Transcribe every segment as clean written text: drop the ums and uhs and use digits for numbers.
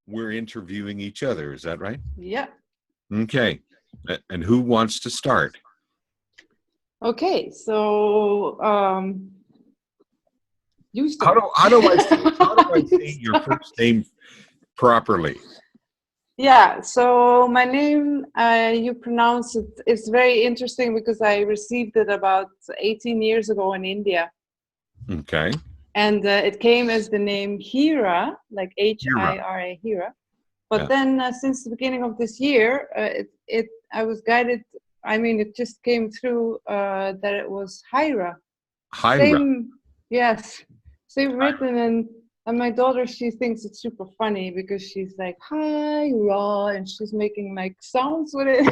we're interviewing each other. Is that right? Yeah. Okay. And who wants to start? Okay. So, you How start. do how do I say You your start. first name properly? Yeah. So my name, you pronounce it. It's very interesting because I received it about 18 years ago in India, Okay. and it came as the name Hira, like Hira. Hira, Hira. But Yeah. then, since the beginning of this year, I was guided. I mean, it just came through that it was Hira. Hira. Same, yes, same written. And my daughter, she thinks it's super funny because she's like Hira, and she's making like sounds with it.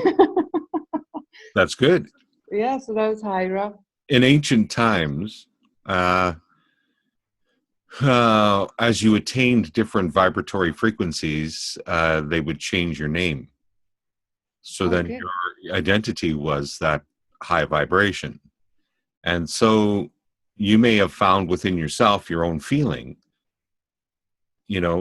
That's good. Yeah, so that was Hira. In ancient times, uh, as you attained different vibratory frequencies, they would change your name. So then Okay. your identity was that high vibration. And so you may have found within yourself your own feeling.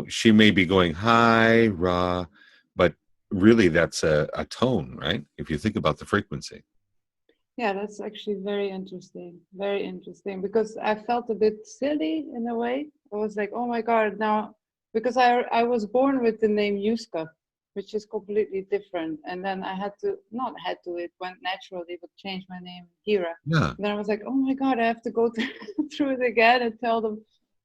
She may be going hi, ra, but really that's a tone, right? If you think about the frequency. Yeah, that's actually very interesting. Very interesting because I felt a bit silly in a way. I was like, oh my God, now because I was born with the name Yuska, which is completely different. And then I had to not had to, it went naturally, but change my name Hira. Yeah. And then I was like, oh my God, I have to go through it again and tell them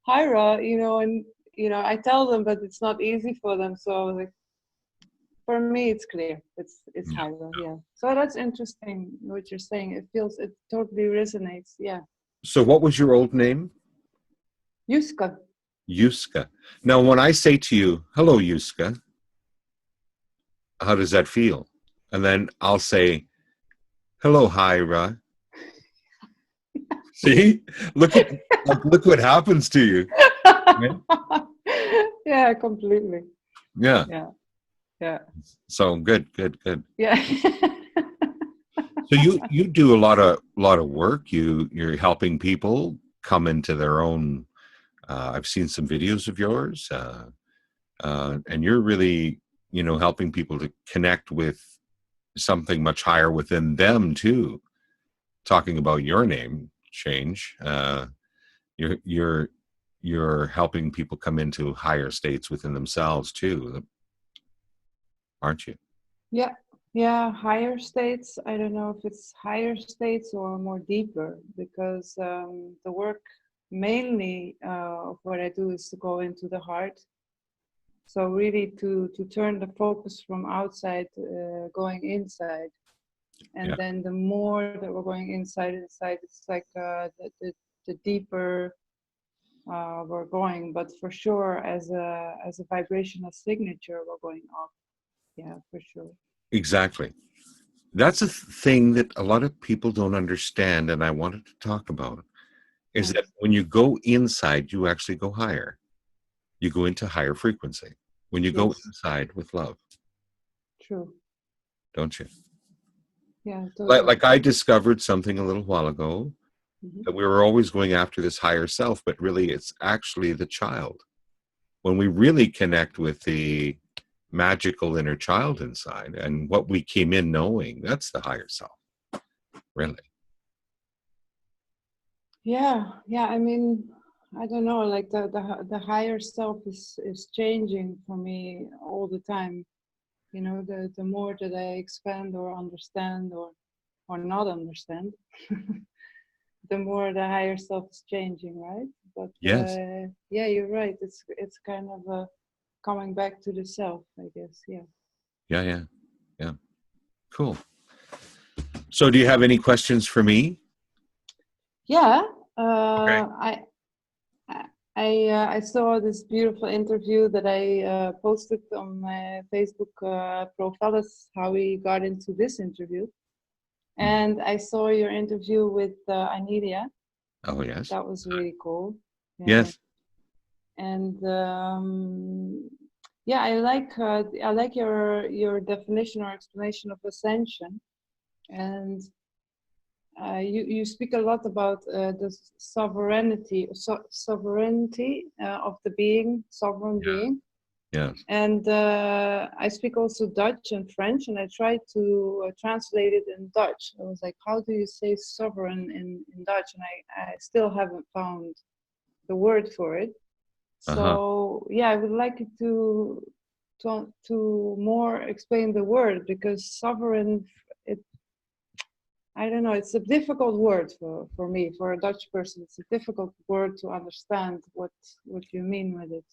Hira, and I tell them, but it's not easy for them. So I was like, for me, it's clear. It's Yeah. Hyrule, yeah. So that's interesting what you're saying. It totally resonates. Yeah. So what was your old name? Yuska. Yuska. Now, when I say to you, hello, Yuska, how does that feel? And then I'll say, hello, Hira. See, look what happens to you. Right? Yeah, completely. Yeah. Yeah, yeah, So good, good, good. yeah. So you do a lot of work. You're helping people come into their own. I've seen some videos of yours, and you're really helping people to connect with something much higher within them too. Talking about your name change, you're you're you're helping people come into higher states within themselves too, aren't you? Yeah, yeah, higher states. I don't know if it's higher states or more deeper because the work mainly of what I do is to go into the heart. So really to turn the focus from outside going inside. And Yeah, then the more that we're going inside, it's like the deeper we're going. But for sure, as a vibrational signature, we're going up. Yeah, for sure. exactly. That's a thing that a lot of people don't understand, and I wanted to talk about is that Yes, when you go inside, you actually go higher. You go into higher frequency when you go yes, inside with love, true. don't you? Yeah, Like, totally. like I discovered something a little while ago Hmm. that we were always going after this higher self, but really it's actually the child. When we really connect with the magical inner child inside and what we came in knowing, that's the higher self, really. Yeah, yeah. I mean, I don't know. Like the higher self is changing for me all the time. The more that I expand or understand or not understand, the more the higher self is changing, right? But Yes. yeah, you're right. It's kind of coming back to the self, I guess. Yeah. Yeah, yeah, yeah. Cool. So do you have any questions for me? Yeah. Okay. I I saw this beautiful interview that I posted on my Facebook profile. That's how we got into this interview. Mhm. And I saw your interview with Anilia. Oh, yes. That was really cool. Yeah. Yes. And yeah, I like your definition or explanation of ascension. And you speak a lot about the sovereignty of the being, sovereign Yeah. being. Yes. And I speak also Dutch and French, and I tried to translate it in Dutch. I was like, how do you say sovereign in Dutch? And I still haven't found the word for it. Uh-huh. So yeah, I would like you to more explain the word, because sovereign, it, I don't know, it's a difficult word for me, for a Dutch person. It's a difficult word to understand what you mean with it,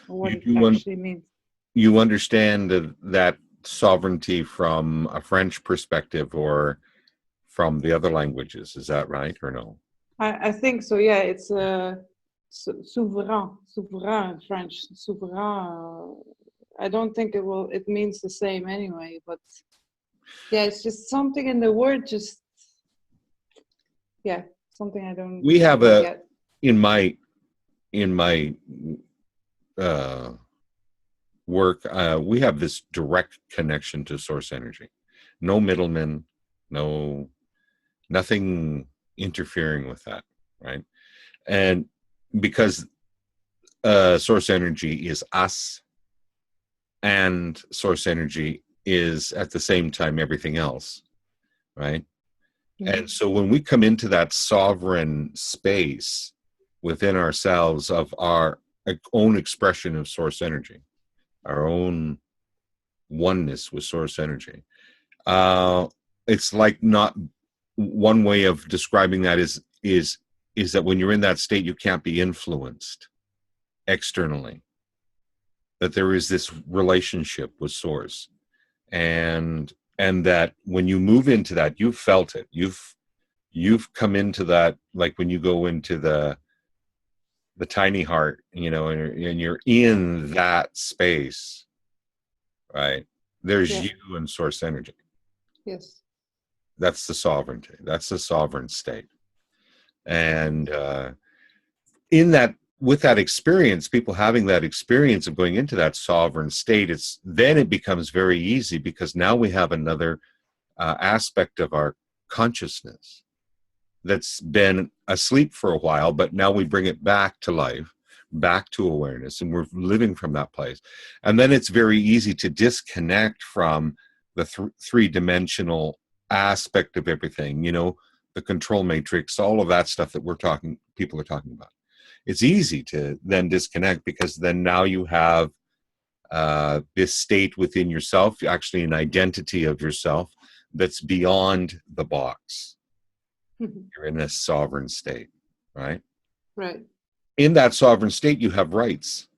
or what You it do actually means. you understand that sovereignty from a French perspective or from the other languages, is that right or no? I think so. Yeah, it's souverain in French. Souverain. I don't think it will. It means the same anyway. But yeah, it's just something in the word. Just yeah, something I We have don't a get. in my uh work, we have this direct connection to source energy. No middlemen, no nothing interfering with that, right? And because source energy is us, and source energy is at the same time everything else, right? Mhm. And so when we come into that sovereign space within ourselves of our own expression of source energy, our own oneness with source energy, uh, it's like, not one way of describing that is that when you're in that state, you can't be influenced externally. That there is this relationship with source, and that when you move into that, you've felt it. You've come into that, like when you go into the tiny heart, and you're in that space, right? There's Yeah. you and source energy. Yes. That's the sovereignty. That's the sovereign state. And in that, with that experience, people having that experience of going into that sovereign state, it becomes very easy, because now we have another aspect of our consciousness that's been asleep for a while, but now we bring it back to life, back to awareness, and we're living from that place. And then it's very easy to disconnect from the three-dimensional aspect of everything, the control matrix, all of that stuff that people are talking about. It's easy to then disconnect, because then now you have this state within yourself, actually an identity of yourself that's beyond the box. You're in a sovereign state, right? Right. In that sovereign state, you have rights,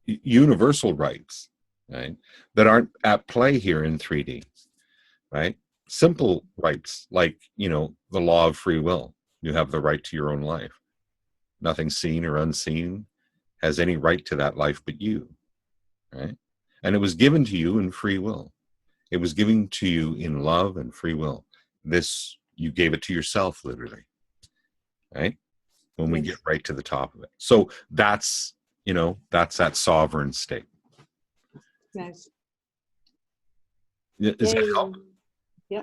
universal rights, right? That aren't at play here in 3D, right? Simple rights, like, the law of free will. You have the right to your own life. Nothing seen or unseen has any right to that life but you, right? And it was given to you in free will. It was given to you in love and free will. This, you gave it to yourself, literally, right? When we get Yes. right to the top of it. So that's that sovereign state. Nice. Does that help? Yay. Yeah.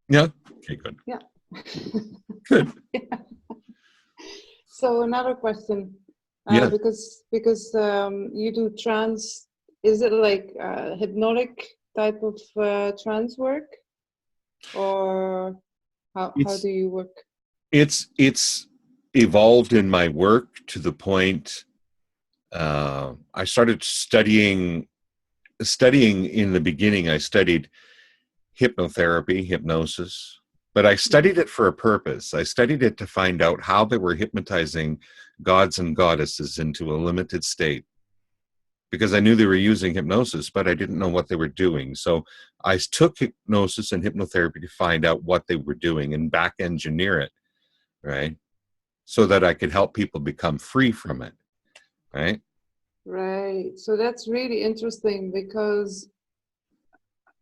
Yeah. Okay, good. Yeah. Good. Yeah. So another question, Yes. because you do trance, is it like hypnotic type of trance work, or how It's do you work? it's evolved in my work to the point, I started studying in the beginning. I studied hypnotherapy, hypnosis, but I studied it for a purpose. I studied it to find out how they were hypnotizing gods and goddesses into a limited state, because I knew they were using hypnosis, but I didn't know what they were doing. So I took hypnosis and hypnotherapy to find out what they were doing and back engineer it, right? So that I could help people become free from it, right? Right. So that's really interesting, because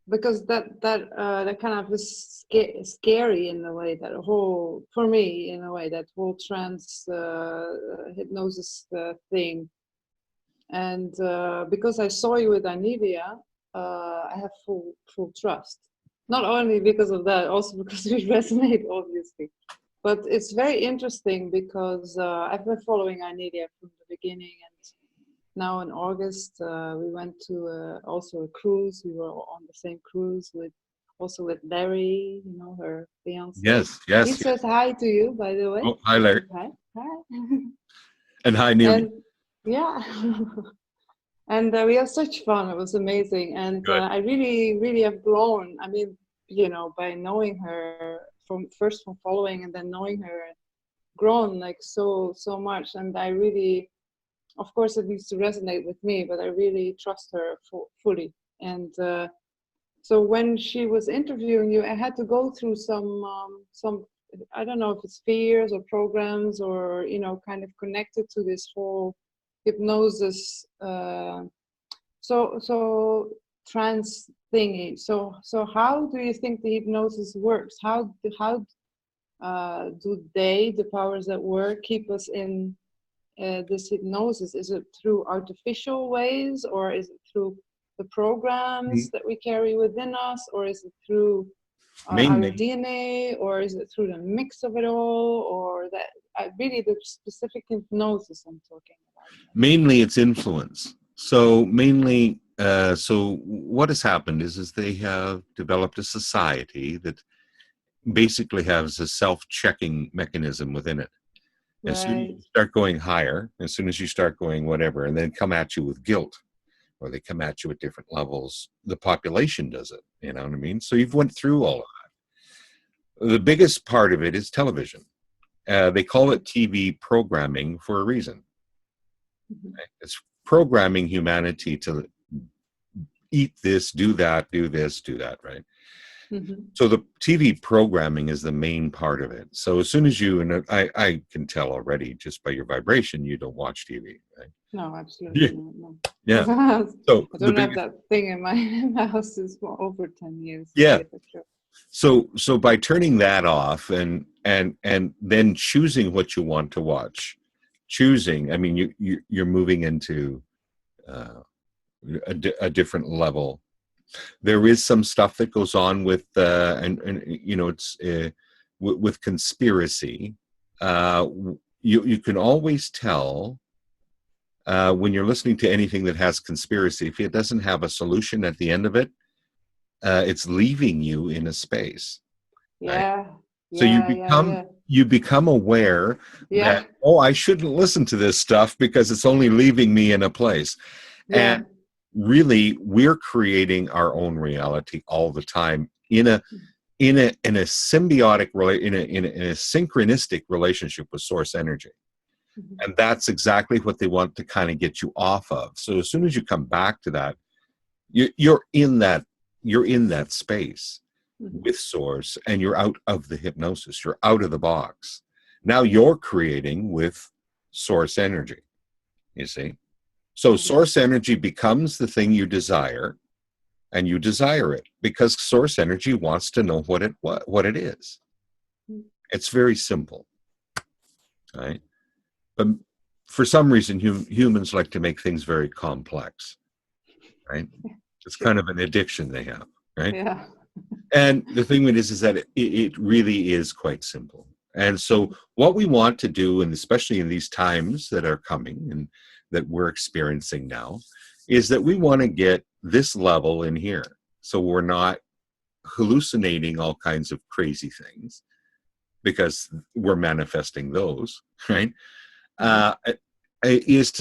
that kind of is scary in a way, that whole, for me, in a way, that whole trance hypnosis thing. And because I saw you with Anivia, I have full trust. Not only because of that, also because we resonate, obviously. But it's very interesting because I've been following Anivia from the beginning, now in August, we went to also a cruise. We were on the same cruise with Larry, you know, her fiance. Yes, He yes, says yes. hi to you, by the way. Oh, hi, Larry. Hi, hi. And hi, Neil. And yeah, and we had such fun. It was amazing, and Good. I really, really have grown. I mean, you know, by knowing her from following and then knowing her, grown like so much. And I really, of course, it needs to resonate with me, but I really trust her fully. And so when she was interviewing you, I had to go through some, I don't know if it's fears or programs or, you know, kind of connected to this whole hypnosis, so trance thingy. So how do you think the hypnosis works? How do the powers that work, keep us in this hypnosis? Is it through artificial ways, or is it through the programs that we carry within us, or is it through our Mainly, DNA, or is it through the mix of it all, or that really the specific hypnosis I'm talking about? mainly it's influence. So mainly, so what has happened is they have developed a society that basically has a self-checking mechanism within it. As soon as Right. you start going higher, as soon as you start going whatever, and then come at you with guilt, or they come at you at different levels, the population does it. You know what I mean? So you've went through all of that. The biggest part of it is television. They call it TV programming for a reason. Mm-hmm. It's programming humanity to eat this, do that, do this, do that, right? Mm-hmm. So the TV programming is the main part of it. So as soon as you, and I can tell already just by your vibration, you don't watch TV, right? No, absolutely Yeah. not. No. Yeah. So I the don't have biggest, that thing in my house is for over 10 years. To yeah. say for sure. So by turning that off and then choosing what you want to watch, choosing, I mean, you're moving into uh, a different level. There is some stuff that goes on with and you know it's with conspiracy. You can always tell when you're listening to anything that has conspiracy, if it doesn't have a solution at the end of it, it's leaving you in a space, right? Yeah, So yeah. you become aware Yeah, that, oh, I shouldn't listen to this stuff because it's only leaving me in a place. yeah. And really, we're creating our own reality all the time in a symbiotic in a synchronistic relationship with source energy. Mhm, And that's exactly what they want to kind of get you off of. So as soon as you come back to that, you're in that space mhm, with source, and you're out of the hypnosis, you're out of the box. Now you're creating with source energy, you see. So mhm, source energy becomes the thing you desire, and you desire it because source energy wants to know what it is. mhm. It's very simple, right? But for some reason humans like to make things very complex, right? It's Sure. kind of an addiction they have, right? Yeah. And the thing with it is that it really is quite simple. And so what we want to do, and especially in these times that are coming and that we're experiencing now, is that we want to get this level in here. So we're not hallucinating all kinds of crazy things because we're manifesting those, right? Mhm, Uh, is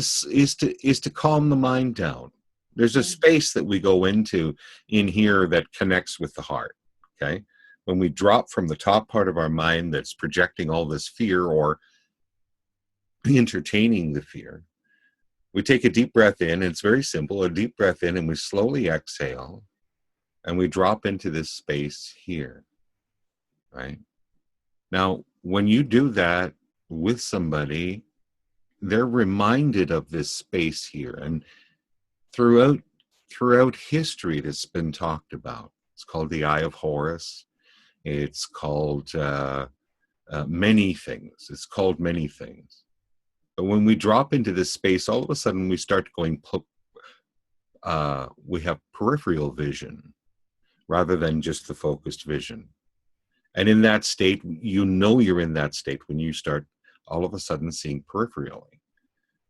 to calm the mind down. There's a yeah. space that we go into in here that connects with the heart. Okay, when we drop from the top part of our mind that's projecting all this fear or entertaining the fear, we take a deep breath in. It's very simple. A deep breath in, and we slowly exhale, and we drop into this space here. Right now, when you do that with somebody, they're reminded of this space here, and throughout history that's been talked about. It's called the Eye of Horus. It's called many things. It's called many things. But when we drop into this space, all of a sudden we start going. We have peripheral vision rather than just the focused vision. And in that state, you know you're in that state when you start all of a sudden seeing peripherally.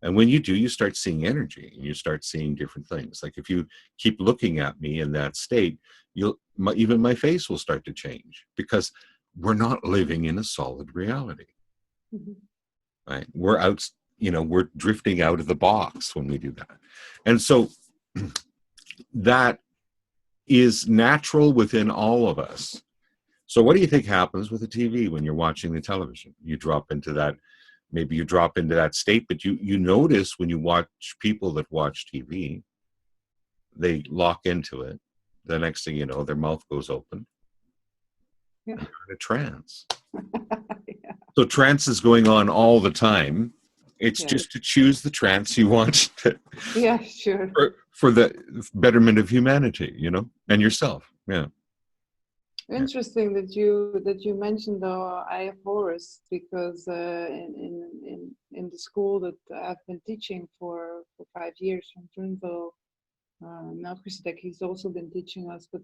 And when you do, you start seeing energy, and you start seeing different things. Like if you keep looking at me in that state, even my face will start to change, because we're not living in a solid reality, right? We're out, we're drifting out of the box when we do that. And so that is natural within all of us. So what do you think happens with the TV when you're watching the television? You drop into that, maybe you drop into that state, but you notice when you watch people that watch TV, they lock into it. The next thing you know, their mouth goes open. Yeah. And they're in a trance. Yeah. So trance is going on all the time. It's Yeah. just to choose the trance you want Yeah, sure. for the betterment of humanity, and yourself. Yeah. Interesting that you mentioned the Eye of Horus, because in the school that I've been teaching for 5 years from Trinville, Melchizedek, he's also been teaching us. But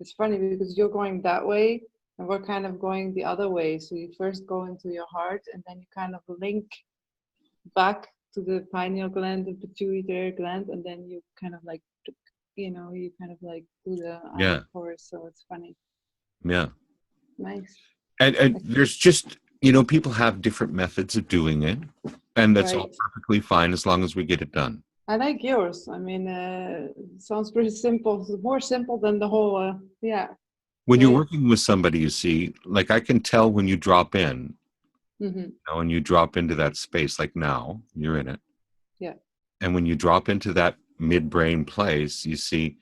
it's funny because you're going that way and we're kind of going the other way. So you first go into your heart and then you kind of link back to the pineal gland and pituitary gland, and then you kind of like, you kind of like do the Eye of Horus. So it's funny. Yeah. Nice. And there's just, people have different methods of doing it, and that's all perfectly fine as long as we get it done. I like yours. I mean, it sounds pretty simple. It's more simple than the whole, When you're working with somebody, you see, like I can tell when you drop in, and you drop into that space, like now, you're in it. Yeah. And when you drop into that midbrain place, you see,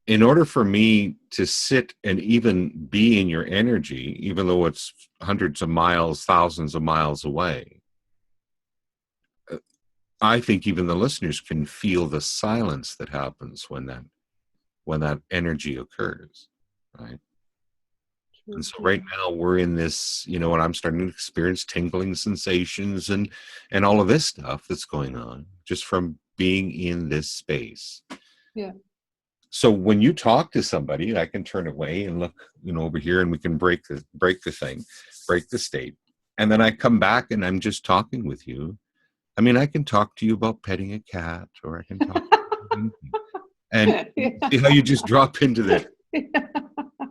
in order for me to sit and even be in your energy, even though it's hundreds of miles, thousands of miles away, I think even the listeners can feel the silence that happens when that energy occurs, right? And so right now we're in this, and I'm starting to experience tingling sensations and all of this stuff that's going on just from being in this space. Yeah. So when you talk to somebody, I can turn away and look, over here, and we can break the thing, break the state. And then I come back and I'm just talking with you. I mean, I can talk to you about petting a cat, or I can talk and see how you just drop into the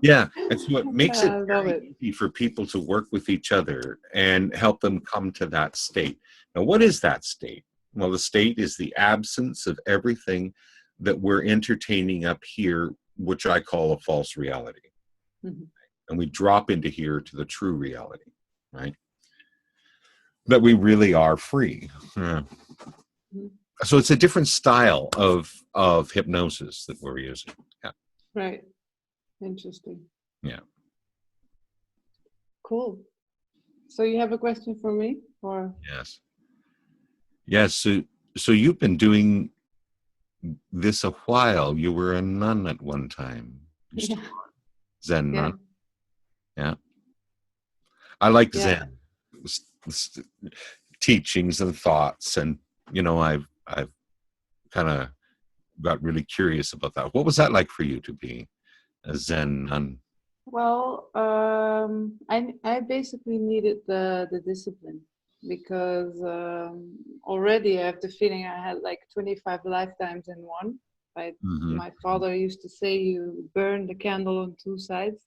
Yeah. And so it makes it very easy for people to work with each other and help them come to that state. Now, what is that state? Well, the state is the absence of everything that we're entertaining up here, which I call a false reality. And we drop into here to the true reality, right? That we really are free. Yeah. So it's a different style of hypnosis that we're using. Yeah. Right. Interesting. Yeah. Cool. So you have a question for me, or? Yes. So you've been doing this a while. You were a nun at one time. Zen nun. Yeah. I like Zen teachings and thoughts, and I've kind of got really curious about that. What was that like for you to be a Zen nun? Well, I basically needed the discipline, because already I have the feeling I had like 25 lifetimes in one. My father used to say, you burn the candle on two sides.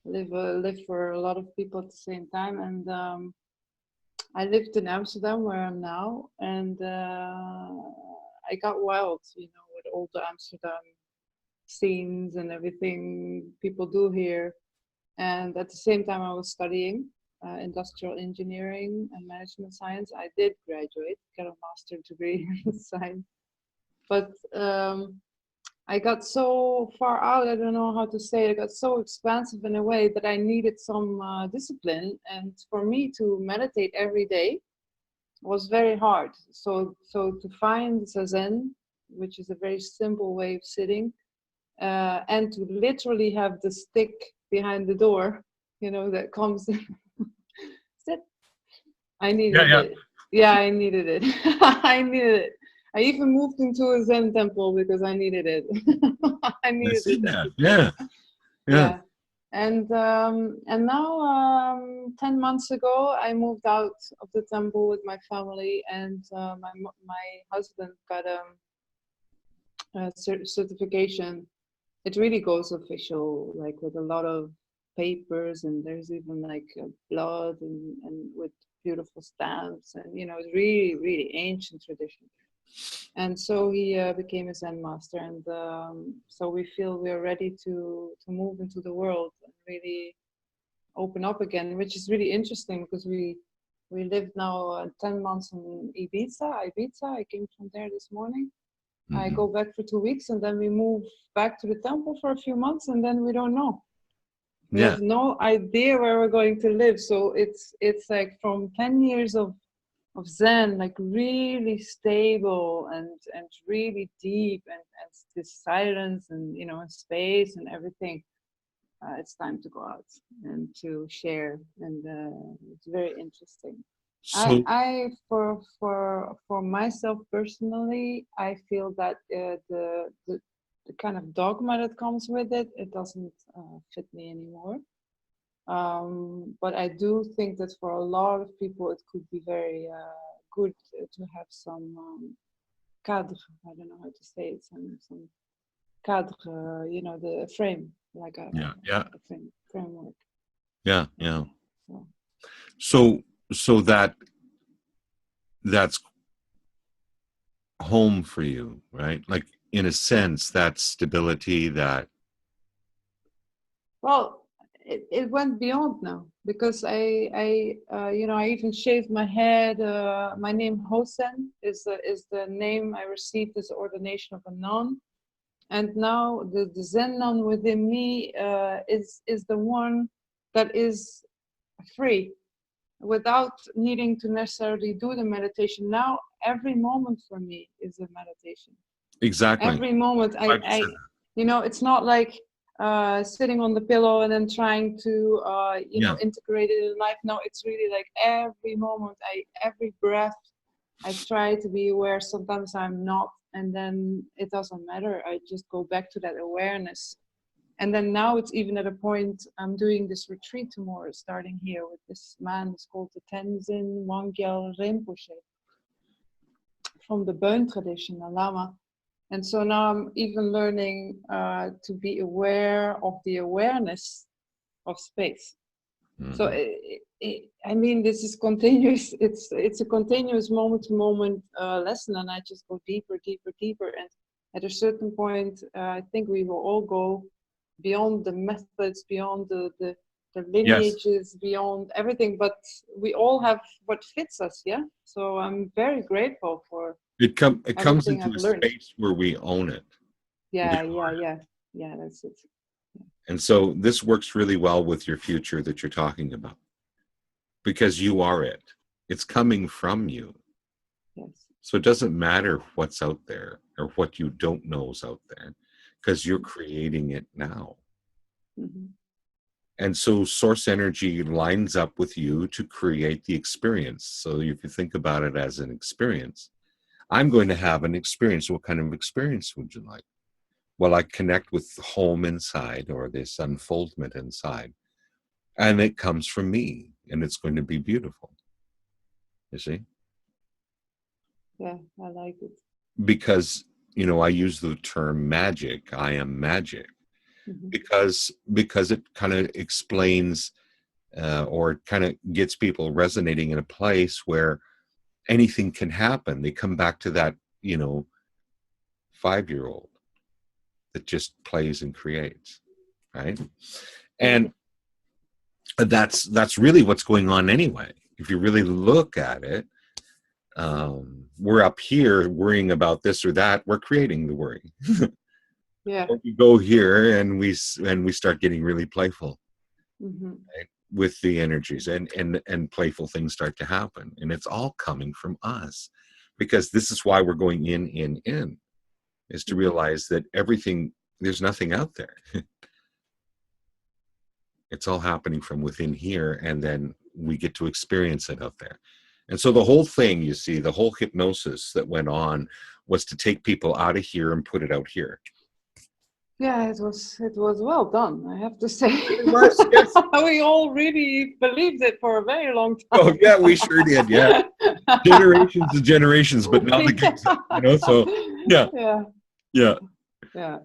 Live for a lot of people at the same time. And I lived in Amsterdam, where I'm now, and I got wild, with all the Amsterdam scenes and everything people do here. And at the same time, I was studying industrial engineering and management science. I did graduate, got a master's degree in science, but I got so far out, I don't know how to say it, I got so expansive in a way that I needed some discipline. And for me to meditate every day was very hard. So to find Zazen, which is a very simple way of sitting, and to literally have the stick behind the door, that comes sit. I needed it. Yeah, I needed it. I needed it. I even moved into a Zen temple because I needed it. I needed it. Yeah. And now 10 months ago I moved out of the temple with my family, and my husband got a certification. It really goes official, like with a lot of papers, and there's even like blood and with beautiful stamps, and it's really really ancient tradition. And so he became a Zen master, and so we feel we are ready to move into the world and really open up again, which is really interesting because we lived now 10 months in Ibiza. I came from there this morning. I Mhm. go back for 2 weeks, and then we move back to the temple for a few months, and then we don't know. We Yeah, have no idea where we're going to live. So it's like from 10 years of Zen, like really stable and really deep, and this silence, and and space and everything. It's time to go out and to share, and it's very interesting. so For myself personally, I feel that the kind of dogma that comes with it doesn't fit me anymore. But I do think that for a lot of people, it could be very good to have some cadre. I don't know how to say it. Some cadre, the frame, like yeah, yeah, a framework. yeah, Uh, yeah. so. So that's home for you, right? Like in a sense, that stability, that Well, it went beyond now because I even shaved my head. My name Hosen is the name I received as the ordination of a nun, and now the Zen nun within me is the one that is free without needing to necessarily do the meditation. Now every moment for me is a meditation. exactly. Every moment Glad you said it's not like sitting on the pillow and then trying to that. Yeah, integrate it in life. No, it's really like every moment, every breath I try to be aware. Sometimes I'm not, and then it doesn't matter. I just go back to that awareness. And then now it's even at a point, I'm doing this retreat tomorrow, starting here with this man. It's called the Tenzin Wangyal Rinpoche from the Bön tradition, a Lama. And so now I'm even learning to be aware of the awareness of space. So mhm. I mean, this is continuous. It's a continuous moment to moment lesson, and I just go deeper, deeper, deeper. And at a certain point, I think we will all go beyond the methods, beyond the Yes, lineages, beyond everything. But we all have what fits us, yeah. So I'm very grateful for it comes everything into I've a learned. space where we own it. We Yeah, are yeah, it. yeah, yeah. That's it. And so this works really well with your future that you're talking about because you are it. It's coming from you. Yes. So it doesn't matter what's out there or what you don't know is out there because you're creating it now. Mm-hmm. And so source energy lines up with you to create the experience. So if you think about it as an experience, I'm going to have an experience. What kind of experience would you like? Well, I connect with the home inside or this unfoldment inside, and it comes from me, and it's going to be beautiful. You see? Yeah, I like it. Because, I use the term magic. I am magic Mm-hmm. because it kind of explains or kind of gets people resonating in a place where anything can happen. They come back to that, 5-year-old that just plays and creates, right? Yeah. And that's really what's going on anyway. If you really look at it, we're up here worrying about this or that. We're creating the worry. Yeah. Or we go here and we start getting really playful, Mm-hmm. right, with the energies, and playful things start to happen, and it's all coming from us, because this is why we're going in is to Mm-hmm. realize that everything, there's nothing out there. It's all happening from within here, and then we get to experience it out there. And so the whole thing, you see, the whole hypnosis that went on was to take people out of here and put it out here. Yeah, it was well done, I have to say. It was, yes. We all really believed it for a very long Oh time. yeah, we sure did. Yeah, generations and generations, but now the kids, So yeah, Yeah, yeah, yeah,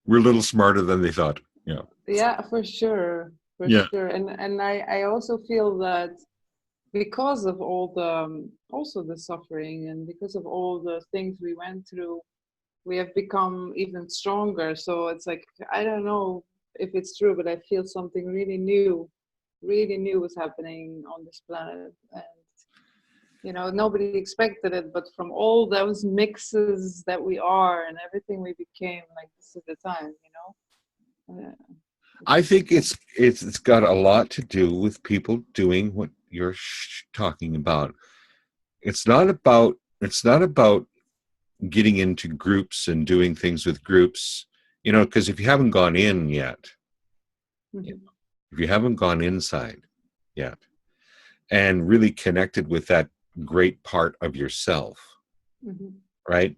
we're a little smarter than they thought. Yeah, yeah, for sure, for yeah. sure. And I also feel that because of all the also the suffering and because of all the things we went through, we have become even stronger. So it's like, I don't know if it's true, but I feel something really new was happening on this planet. And nobody expected it, but from all those mixes that we are and everything we became, like, this is the time. I It's think it's got a lot to do with people doing what you're talking about. It's not about getting into groups and doing things with groups, because if you haven't gone in yet, Mhm, if you haven't gone inside yet and really connected with that great part of yourself, mhm. right?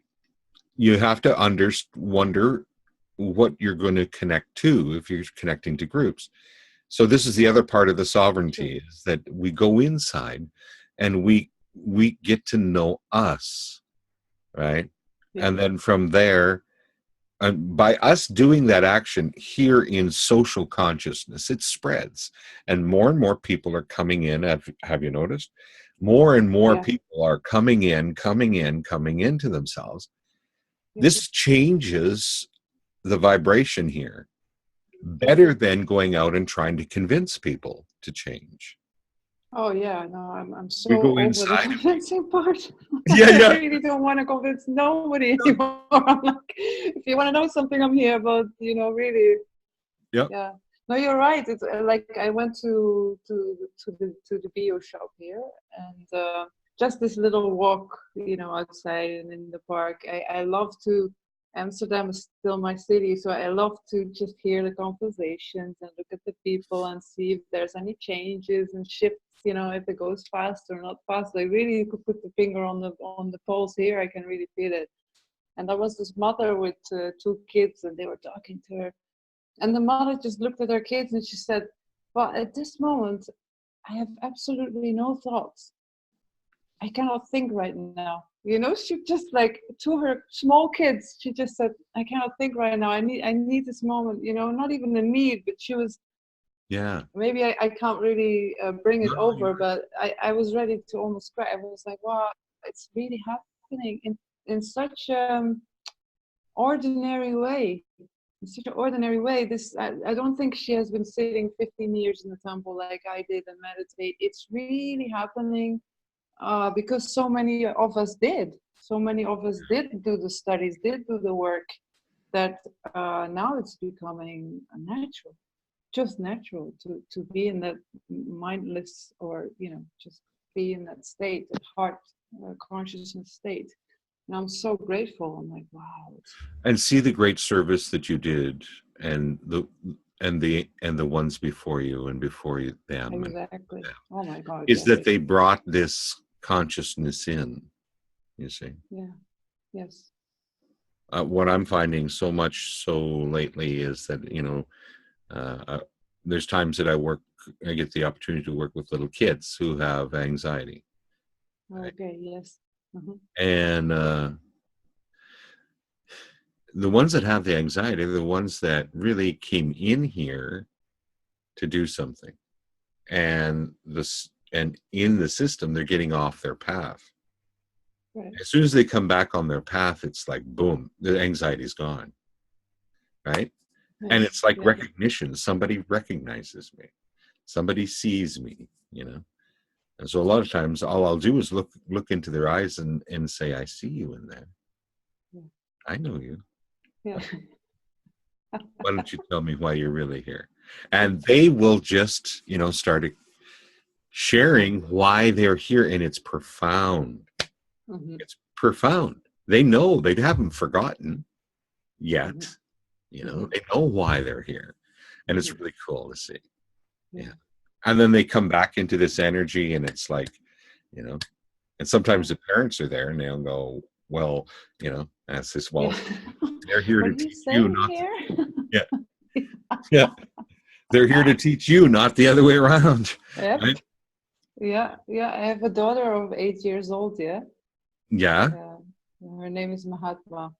You have to wonder what you're going to connect to if you're connecting to groups. So this is the other part of the Sure. sovereignty, is that we go inside and we get to know us, right? Yeah. And then from there, by us doing that action here in social consciousness, it spreads, and more people are coming in. Have you noticed? More and more Yeah. people are coming into themselves. Yeah. This changes the vibration here better than going out and trying to convince people to change. Oh yeah, no, I'm We so go over the inside. convincing part. Yeah, I yeah, really don't want to convince nobody anymore. I'm like, if you want to know something, I'm here. But really, yeah. yeah. No, you're right. It's like I went to the bio shop here, and just this little walk, outside and in the park. I love to. Amsterdam is still my city, so I love to just hear the conversations and look at the people and see if there's any changes and shifts. If it goes fast or not fast. I really could put the finger on the pulse here. I can really feel it. And there was this mother with two kids, and they were talking to her, and the mother just looked at her kids and she said, "Well, at this moment, I have absolutely no thoughts. I cannot think right now." She just, like, to her small kids, she just said, "I cannot think right now. I need this moment." Not even a need, but she was, Yeah. maybe I can't really bring it No, over, but I was ready to almost cry. I was like, wow, it's really happening in such ordinary way. In such an ordinary way. I don't think she has been sitting 15 years in the temple like I did and meditate. It's really happening because so many of us did. So many of us did do the studies, did do the work, that now it's becoming natural, just natural to be in that mindless, or just be in that state, that heart consciousness state. And I'm so grateful. I'm like, wow, it's and see the great service that you did, and the ones before you and before you them, and exactly. Oh my God, is that yes. they brought this consciousness in. You see, Yeah, yes. what I'm finding so much so lately is that there's times that I get the opportunity to work with little kids who have anxiety, right? Okay, yes. Mhm. And the ones that have the anxiety are the ones that really came in here to do something, and in the system they're getting off their path. Right. As soon as they come back on their path, it's like boom, the anxiety's gone, right? And Yes. it's like Yeah. recognition. Somebody recognizes me, somebody sees me, and so a lot of times all I'll do is look into their eyes and say, I see you in there, Yeah. I know you. Yeah. Why don't you tell me why you're really here? And they will just start sharing why they're here, and it's profound. Hmm. It's profound. They know, they haven't forgotten yet. Hmm. Hmm. They know why they're here, and it's Hmm. really cool to see. Yeah. Yeah. And then they come back into this energy, and it's like, you know and Yeah. sometimes the parents are there and they'll go, well, I says, Yeah. well, They're here What to are you teach you, saying not here? yeah, yeah. They're here to teach you, not the other way around. Yep. Right? Yeah, yeah. I have a daughter of 8 years old. Yeah. Yeah. Yeah. Her name is Mahatma.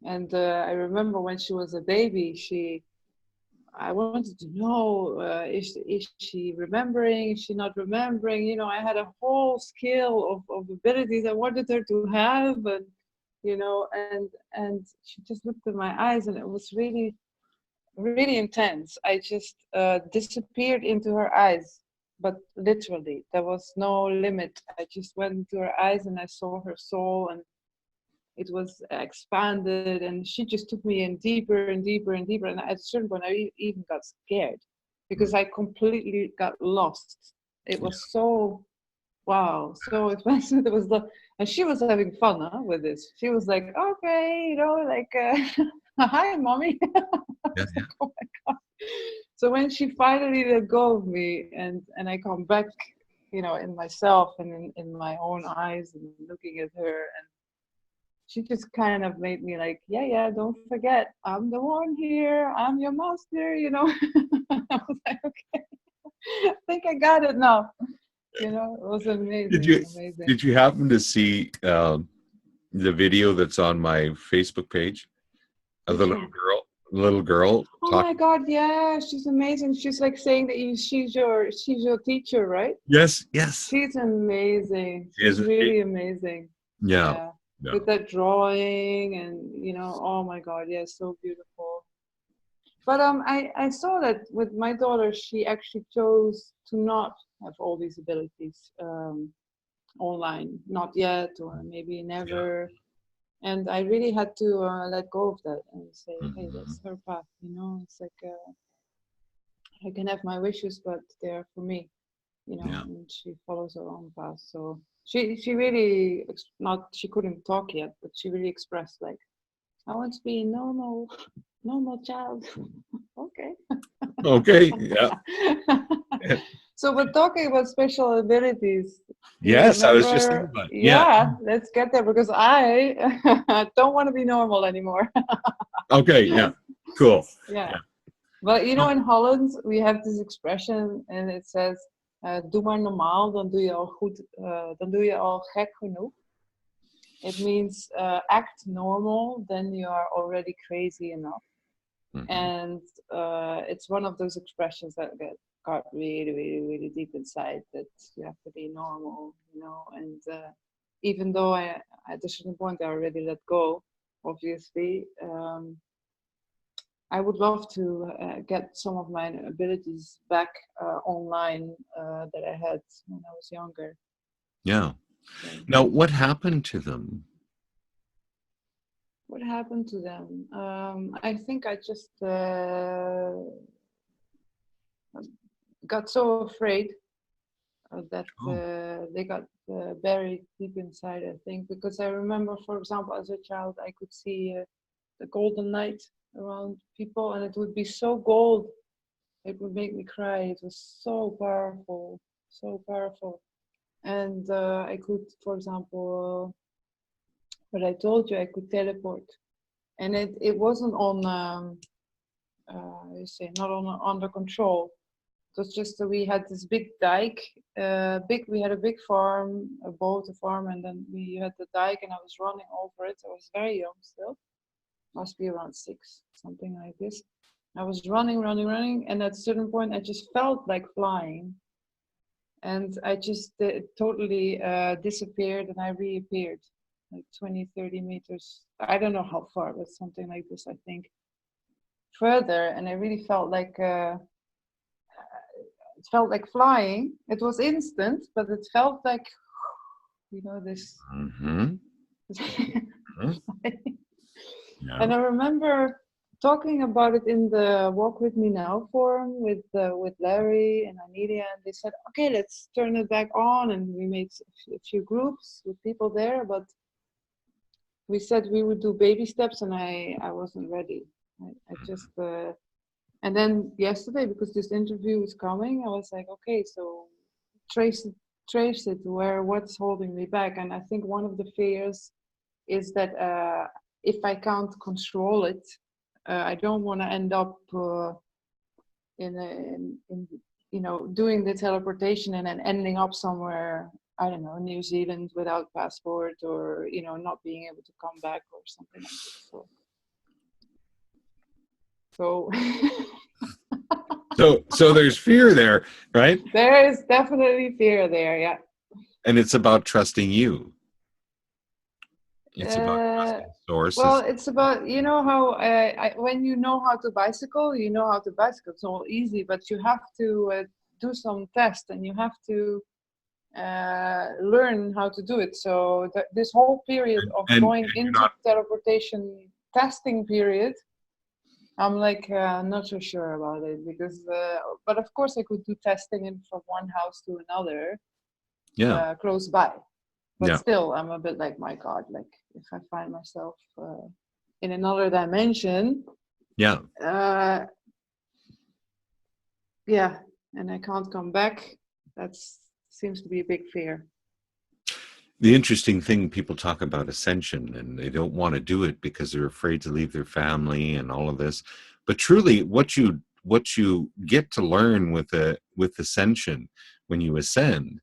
And I remember when she was a baby, I wanted to know, is she remembering? Is she not remembering? You know, I had a whole scale of abilities I wanted her to have, and and she just looked in my eyes, and it was really, really intense. I just disappeared into her eyes, but literally, there was no limit. I just went into her eyes, and I saw her soul, and it was expanded, and she just took me in deeper and deeper and deeper, and at a certain point I even got scared because I completely got lost. It was so wow, so expensive. It was and she was having fun, with this. She was like, okay, like hi mommy. I Yeah. was like, oh my god. So when she finally let go of me, and I come back, in myself and in my own eyes and looking at her, and she just kind of made me like, yeah, yeah, don't forget, I'm the one here, I'm your master. I was like, okay, I think I got it now. It was Did amazing, you amazing. did you happen to see the video that's on my Facebook page of the Which one? little girl Oh my talking? God, yeah, she's amazing. She's like saying that she's your teacher, right? Yes, yes. She's amazing. She's Isn't she? really amazing. Yeah, Yeah, yeah, with that drawing, and oh my God, yeah, so beautiful. But I saw that with my daughter, she actually chose to not have all these abilities online, not yet, or maybe yeah. never. And I really had to let go of that and say, hey, Hmm. that's her path. It's like I can have my wishes, but they're for me. Yeah. And she follows her own path. So she really not she couldn't talk yet, but she really expressed like, I want to be a normal child. Okay. Okay. Yeah. So we're talking about special abilities. Do you Yes, I was just thinking remember? about it. Yeah. Yeah, let's get there because I don't want to be normal anymore. Okay. Yeah. Cool. Yeah. Yeah. But Oh, in Holland, we have this expression and it says, doe maar normaal, dan doe je al goed, dan doe je al gek genoeg. It means act normal, then you are already crazy enough. mhm. And it's one of those expressions that got really, really, really deep inside, that you have to be normal, and even though at a certain point I already let go, obviously, I would love to get some of my abilities back online that I had when I was younger. Yeah. So Now, what happened to them? what happened to them? I think I just got so afraid that Oh, they got buried deep inside, I think, because I remember, for example, as a child, I could see the golden light around people, and it would be so gold, it would make me cry. It was so powerful, so powerful. And I could, for example, what I told you, I could teleport, and it wasn't on, you say, not on under control. It was just that we had this big dike, we had a big farm, a boat, a farm, and then we had the dike, and I was running over it. I was very young still, must be around 6, something like this. I was running, running, running, and at a certain point, I just felt like flying, and I just totally disappeared, and I reappeared like 20, 30 meters. I don't know how far, but something like this, I think, further, and I really felt like. It felt like flying. It was instant, but it felt like, this. mm-hmm. And Yeah. I remember talking about it in the Walk With Me Now forum with Larry and Amelia, and they said, okay, let's turn it back on, and we made a few groups with people there, but we said we would do baby steps, and I wasn't ready. I just and then yesterday, because this interview is coming, I was like, okay, so trace it, what's holding me back. And I think one of the fears is that if I can't control it, I don't want to end up in doing the teleportation and then ending up somewhere, I don't know, New Zealand without passport, or not being able to come back or something like this. So there's fear there, right? There is definitely fear there, yeah. And it's about trusting you. It's about trusting source. Well, it's about, how when you know how to bicycle, It's all easy, but you have to do some tests, and you have to learn how to do it. So this whole period of going into teleportation testing period, I'm like not so sure about it, because but of course I could do testing from one house to another, close by. But still, I'm a bit like, my God, like if I find myself in another dimension, and I can't come back, that seems to be a big fear. The interesting thing, people talk about ascension, and they don't want to do it because they're afraid to leave their family and all of this. But truly, what you get to learn with ascension, when you ascend,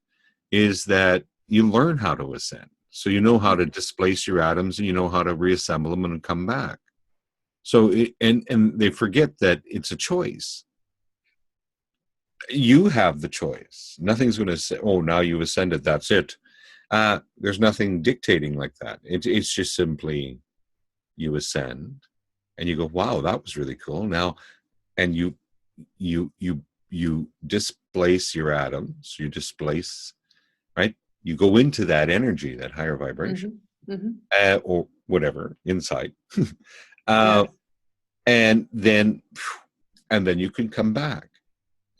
is that you learn how to ascend. So you know how to displace your atoms, and you know how to reassemble them and come back. So and they forget that it's a choice. You have the choice. Nothing's going to say, "Oh, now you ascended, that's it." There's nothing dictating like that. It's just simply you ascend, and you go, "Wow, that was really cool." Now, and you displace your atoms. You displace, right? You go into that energy, that higher vibration, or whatever, insight, and then you can come back.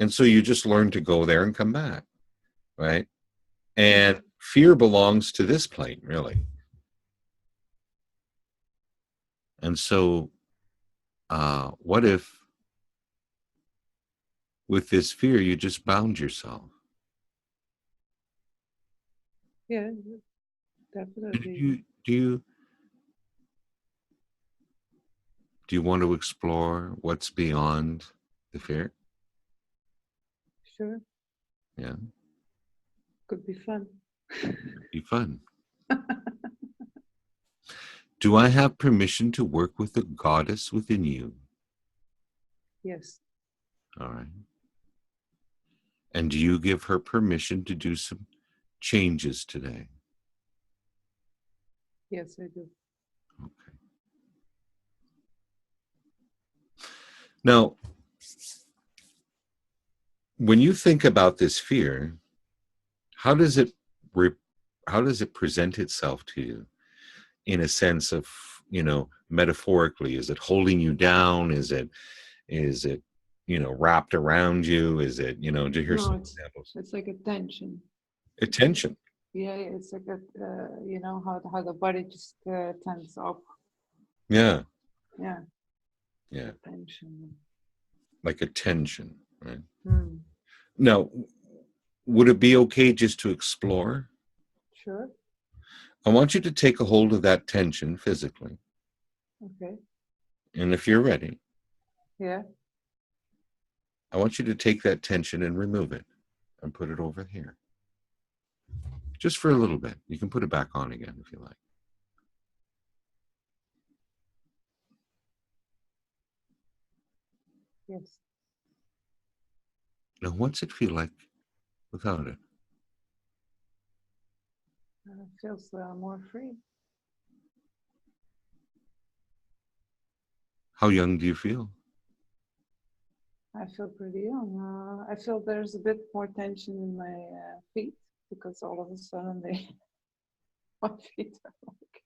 And so you just learn to go there and come back, right? And fear belongs to this plane, really. And so what if with this fear you just bound yourself? Yeah, definitely. Do you want to explore what's beyond the fear? Sure. Yeah. Could be fun. Be fun. Do I have permission to work with the goddess within you? Yes. All right. And do you give her permission to do some changes today? Yes, I do. Okay. Now, when you think about this fear, how does it present itself to you, in a sense of, metaphorically? Is it holding you down? Is it wrapped around you? Is it, to hear some examples? It's like a tension. A tension. Yeah, it's like how the body just tense up. Yeah. Yeah. Yeah. Tension. Like a tension, right? Hmm. Now, would it be okay just to explore? Sure. I want you to take a hold of that tension physically. Okay. And if you're ready, Yeah. I want you to take that tension and remove it and put it over here. Just for a little bit. You can put it back on again if you like. Yes. Now, what's it feel like without it? It feels more free. How young do you feel? I feel pretty young. I feel there's a bit more tension in my feet, because all of a sudden my feet are like...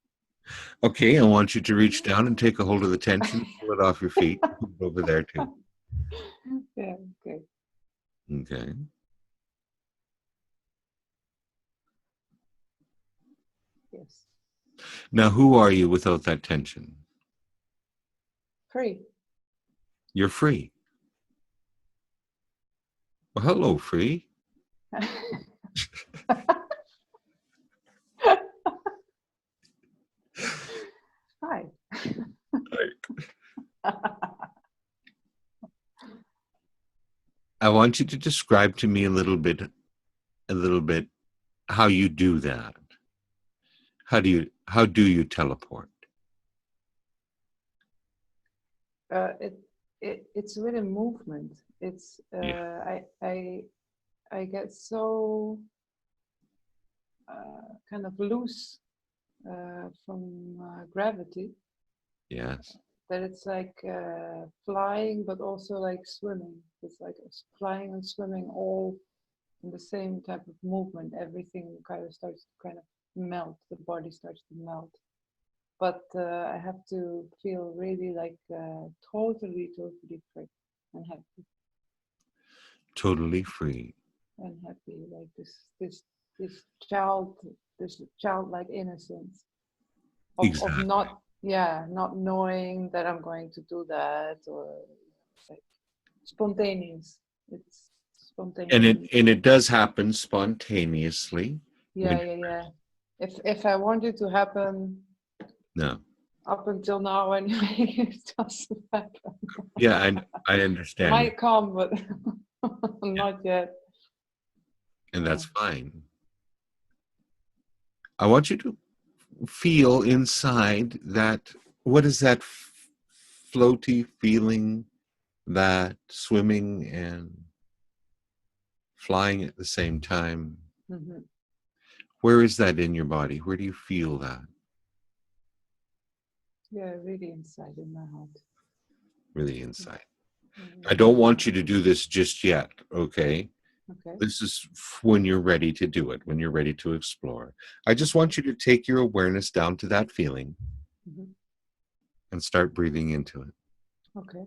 Okay, I want you to reach down and take a hold of the tension, pull it off your feet, put it over there too. Yeah, okay. Okay. Yes. Now, who are you without that tension? Free. You're free. Well, hello, free. Hi. I want you to describe to me a little bit how you do that. How do you teleport? It's really movement. It's Yeah. I get so kind of loose from gravity Yes. that it's like flying, but also like swimming. It's like flying and swimming all in the same type of movement. Everything kind of starts to kind of melt. The body starts to melt. But I have to feel really like totally free and happy Totally free. and happy, like this child, this childlike innocence of Exactly. not knowing that I'm going to do that, or like spontaneous. It's spontaneous. And it does happen spontaneously when Yeah. If I want it to happen no. up until now anyway, it doesn't happen. Yeah, I understand you. Might come, but not yet. And Yeah. that's fine. I want you to feel inside that, what is that floaty feeling, that swimming and flying at the same time? Mm-hmm. Where is that in your body? Where do you feel that? Yeah, really inside in my heart. Really inside. I Mm-hmm. don't want you to do this just yet, okay? Okay. This is when you're ready to do it, when you're ready to explore. I just want you to take your awareness down to that feeling Mm-hmm. and start breathing into it. Okay.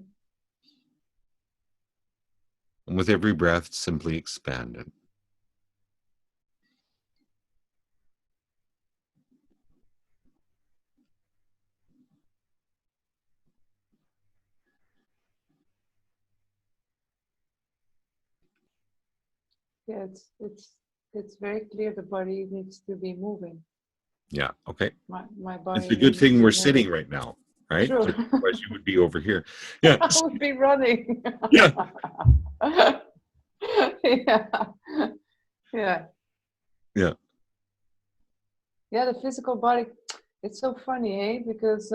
And with every breath, simply expand it. Yeah, it's very clear the body needs to be moving. Yeah, okay. My It's body a good needs thing to we're move. sitting right now, right? True. Otherwise you would be over here. Yeah. I would be running. Yeah. Yeah. Yeah. Yeah. Yeah, the physical body. It's so funny, eh? Because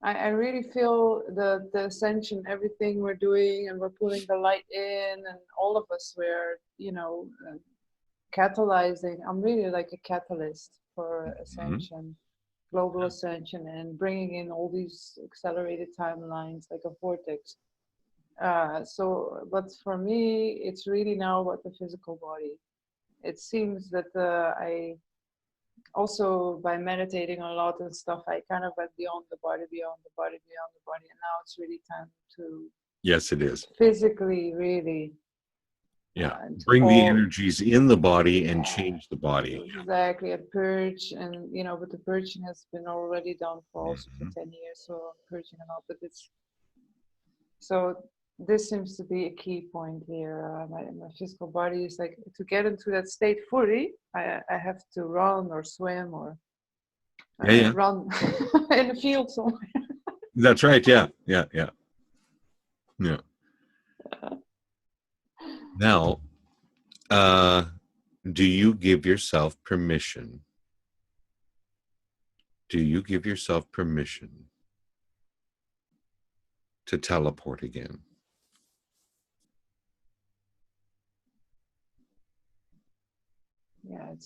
I really feel the ascension, everything we're doing, and we're pulling the light in, and all of us, we're, catalyzing. I'm really like a catalyst for Mhm. ascension, global ascension, and bringing in all these accelerated timelines like a vortex. But for me, it's really now about the physical body. It seems that I also, by meditating a lot and stuff, I kind of went beyond the body, beyond the body, beyond the body, and now it's really time to Yes, it is. physically really Yeah. and Bring the all. energies in the body and Yeah, change the body. exactly, a purge, and but the purging has been already done for also for Mhm. 10 years, so I'm purging a lot, but it's so this seems to be a key point here. My physical body is like, to get into that state fully, I have to run or swim or Yeah, yeah. run in the field somewhere. That's right. Yeah. Yeah. Yeah. Yeah. Now, uh, do you give yourself permission? Do you give yourself permission to teleport again? Yeah, I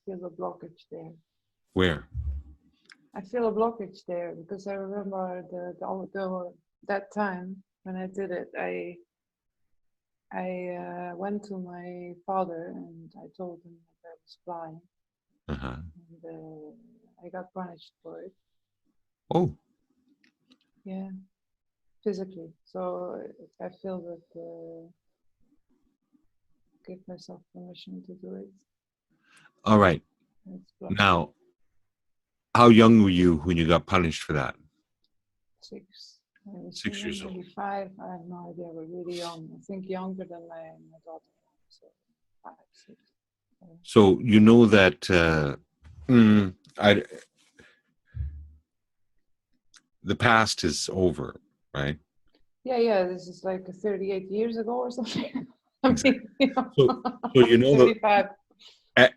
feel a blockage there. Where? I feel a blockage there because I remember that time when I did it. I went to my father and I told him that I was flying, Uh-huh. and I got punished for it. Oh, Yeah, physically. So I feel that give myself permission to do it. all right. It's blocking. Now, how young were you when you got punished for that? 6. I was 6 years old. maybe 5. I have no idea. We're really young. I think younger than my daughter. So 5, 6. So you know that I, the past is over, right? Yeah. This is like 38 years ago or something. I Exactly. mean, you know, So you know that, 35.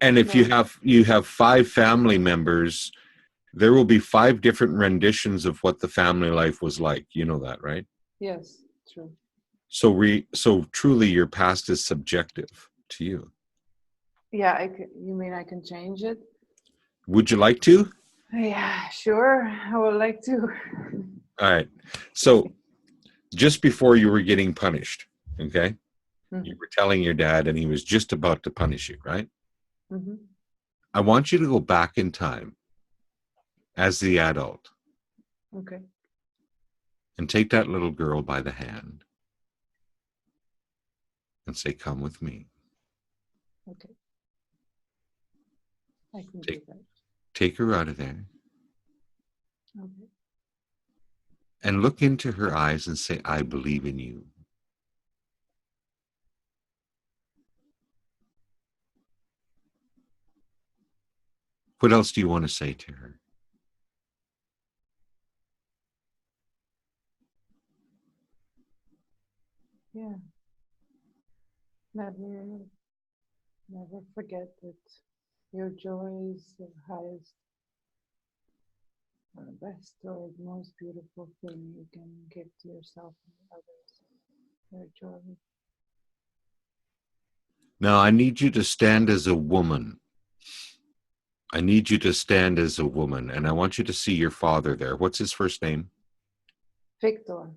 and if No. you have 5 family members, there will be 5 different renditions of what the family life was like. You know that, right? Yes, true. So truly, your past is subjective to you. Yeah, you mean I can change it? Would you like to? Yeah, sure. I would like to. All right. So just before you were getting punished, okay, you Hmm. were telling your dad, and he was just about to punish you, right? Hmm. I want you to go back in time as the adult Okay. and take that little girl by the hand and say, "Come with me." Okay. I can do Take that. take her out of there Okay. and look into her eyes and say, "I believe in you." What else do you want to say to her? Yeah. Never, never forget that your joy is the highest, or best, or the most beautiful thing you can give to yourself and others. Your joy. Now, I need you to stand as a woman. I need you to stand as a woman, and I want you to see your father there. What's his first name? Victor.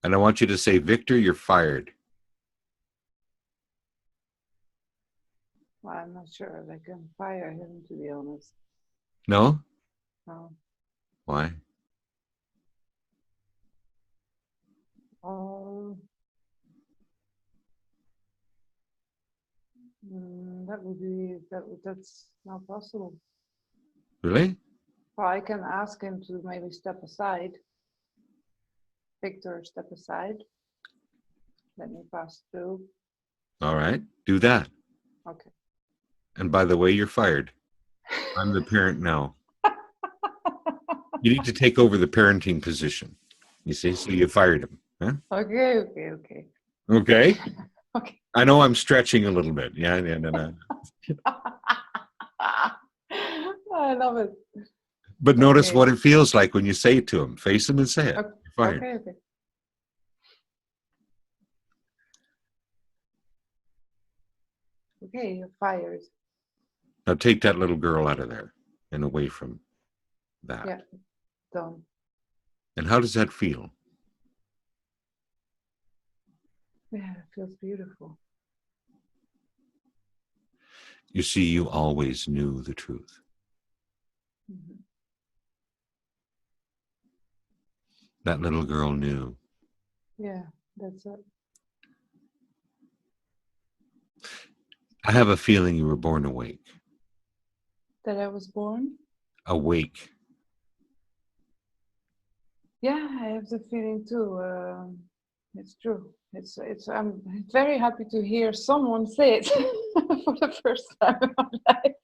And I want you to say, "Victor, you're fired." Well, I'm not sure if I can fire him, to be honest. No? No. Why? Oh, that would be that's not possible. Really? Well, I can ask him to maybe step aside. Victor, step aside. Let me pass through. All right. Do that. Okay. And by the way, you're fired. I'm the parent now. You need to take over the parenting position. You see? So you fired him. Huh? Okay. Okay. Okay. I know I'm stretching a little bit. Yeah. Yeah. No, no. I love it. But notice Okay. what it feels like when you say it to him. Face him and say it. You're fired. Okay. Okay, you're fired. Now take that little girl out of there and away from that. Yeah, done. And how does that feel? Yeah, it feels beautiful. You see, you always knew the truth. Hmm. That little girl knew. Yeah, that's it. I have a feeling you were born awake. That I was born. Awake. Yeah, I have the feeling too. It's true. I'm very happy to hear someone say it for the first time in my life.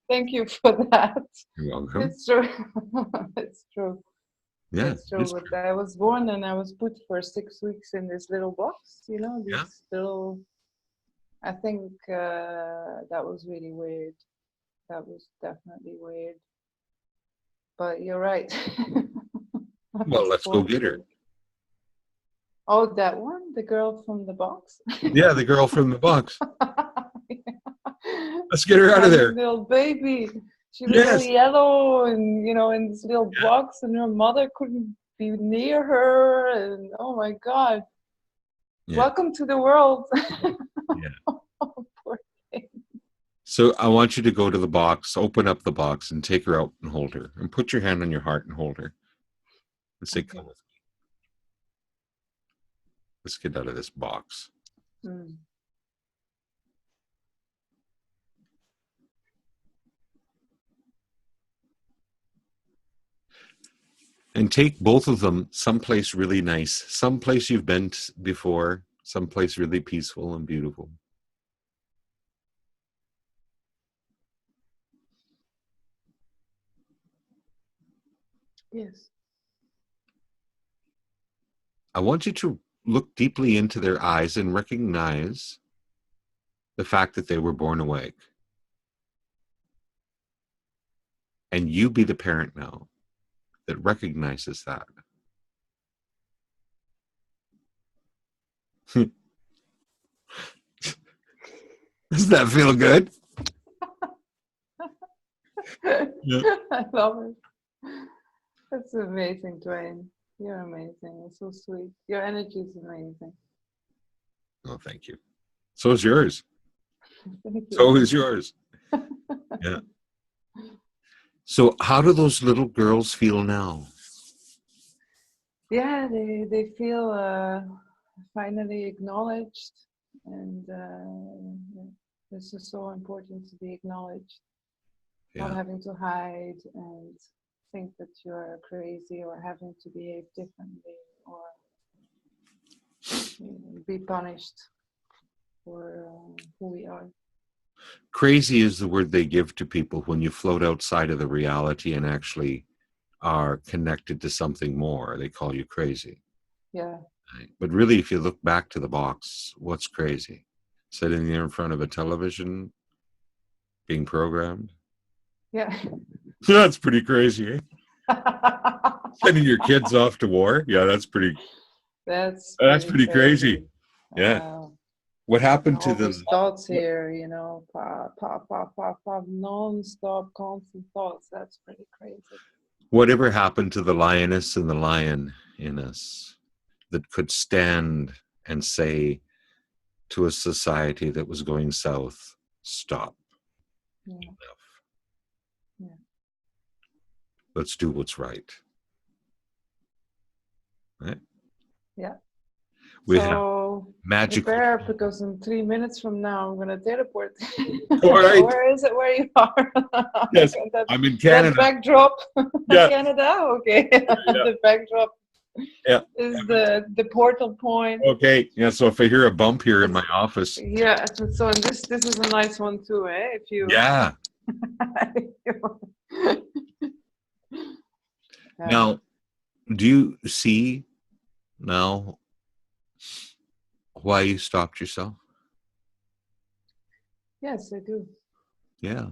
Thank you for that. You're welcome. It's true. It's true. Yeah, It's true. it's But true. I was born and I was put for 6 weeks in this little box. You know, Yeah. this little. I think that was really weird. That was definitely weird. But you're right. I Well, was let's go born get her. for. Oh, that one, the girl from the box. Yeah, the girl from the box. Yeah. Let's get her out of Tiny there. little baby. She was all Yes. yellow and in this little Yeah. box, and her mother couldn't be near her. And oh my God, Yeah. welcome to the world. Yeah. Oh, poor thing. So I want you to go to the box, open up the box, and take her out and hold her. And put your hand on your heart and hold her. And say, Okay. "Come with me. Let's get out of this box." Mm. And take both of them someplace really nice, someplace you've been before, someplace really peaceful and beautiful. Yes. I want you to look deeply into their eyes and recognize the fact that they were born awake. And you be the parent now that recognizes that. Does that feel good? Yeah. I love it. That's amazing, Dwaine. You're amazing. It's so sweet. Your energy is amazing. Oh, thank you. So is yours. Thank So you. is yours. Yeah. So how do those little girls feel now? Yeah, they feel finally acknowledged, and this is so important to be acknowledged. Not Yeah. having to hide and think that you're crazy or having to behave differently or be punished for who we are. Crazy is the word they give to people when you float outside of the reality and actually are connected to something more. They call you crazy. Yeah. Right? But really, if you look back to the box, what's crazy? Sitting there in front of a television, being programmed? Yeah. That's pretty crazy, eh? Sending your kids off to war? Yeah, that's pretty That's pretty crazy. Yeah. Uh, What happened to all the these thoughts here, pop, pop, pop, pop, pop, non-stop, constant thoughts. That's pretty crazy. whatever happened to the lioness and the lion in us that could stand and say to a society that was going south, stop. Yeah. Enough. Yeah. Let's do what's right. Right? Yeah. We have So magical. prepare, because in 3 minutes from now I'm gonna teleport. All right. Where is it? Where you are? Yes, that, I'm in that Canada. backdrop. Yeah. Canada. Okay. Yeah. The backdrop Yeah. is the portal point. Okay. Yeah. So if I hear a bump here in my office. Yeah. So and this is a nice one too, eh? If you. Yeah. Yeah. Now, do you see now why you stopped yourself? Yes, I do. Yeah.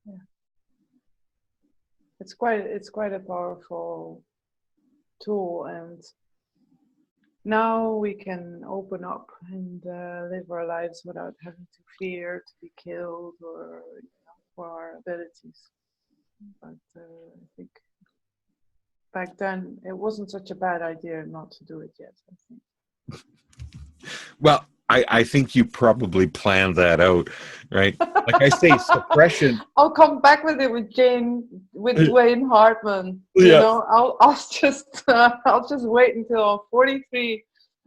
Yeah. It's quite a powerful tool, and now we can open up and live our lives without having to fear to be killed or for our abilities. But I think back then it wasn't such a bad idea not to do it yet, I think. Well, I think you probably planned that out, right? Like I say, suppression. I'll come back with it with Dwaine Hartman. Yeah. I'll just wait until I'm 43,